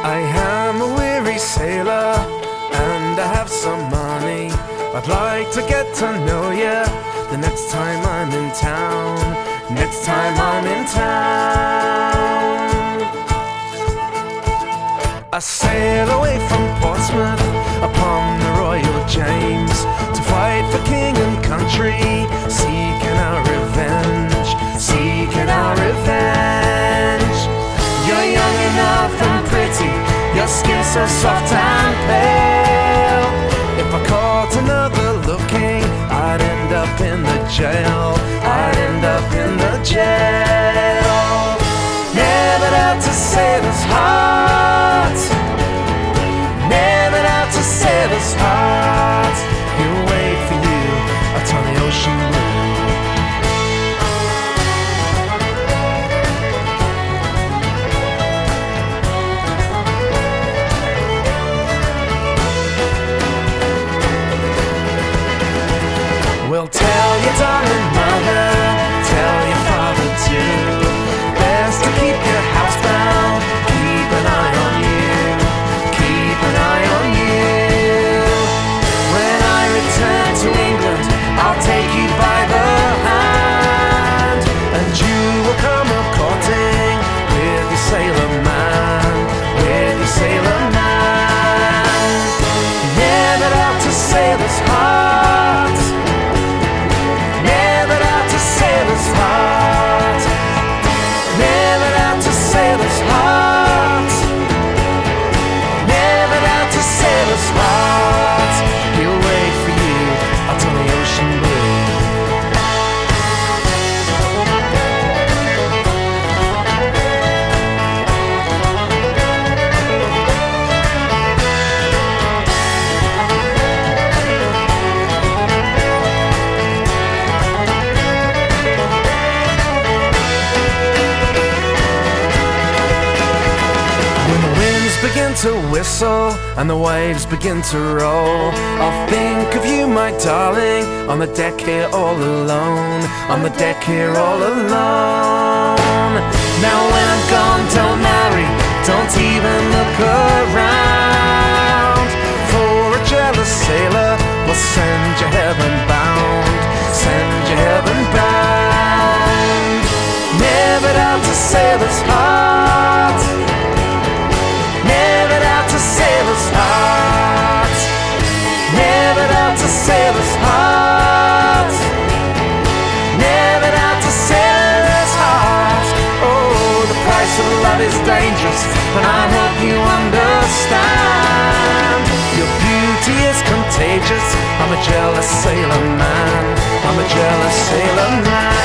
I am a weary sailor and I have some money. I'd like to get to know you the next time I'm in town. Next time I'm in town. I sail away from Portsmouth upon the Royal James to fight for king and country, seeking our revenge, seeking our revenge. You're young enough and pretty, your skin so soft and pale. If I caught another looking, I'd end up in the jail, I'd end up in the jail. Never out to sailor's heart, never out to sailor's heart. He'll wait for you out on the ocean blue. Well, tell your darling mother, tell your father too. Best to keep your housebound, keep an eye on you, keep an eye on you. When I return to England, I'll take you by the hand, and you will come a-courting with your sailor man, with your sailor man. Never out to sailor's heart, sailor's heart, never out to sailor's heart, never out to sailor's heart. He'll wait for you out on the ocean blue. Begin to whistle and the waves begin to roll, I'll think of you, my darling, on the deck here all alone, on the deck here all alone. Now when I'm gone, don't marry, don't even look around, for a jealous sailor will send you heaven bound, send you heaven bound. Never out to sailor's heart, never out to sailor's heart, never out to sailor's heart, never out to sailor's heart. Oh, the price of love is dangerous, and I hope you understand. Your beauty is contagious, I'm a jealous sailor man, I'm a jealous sailor man.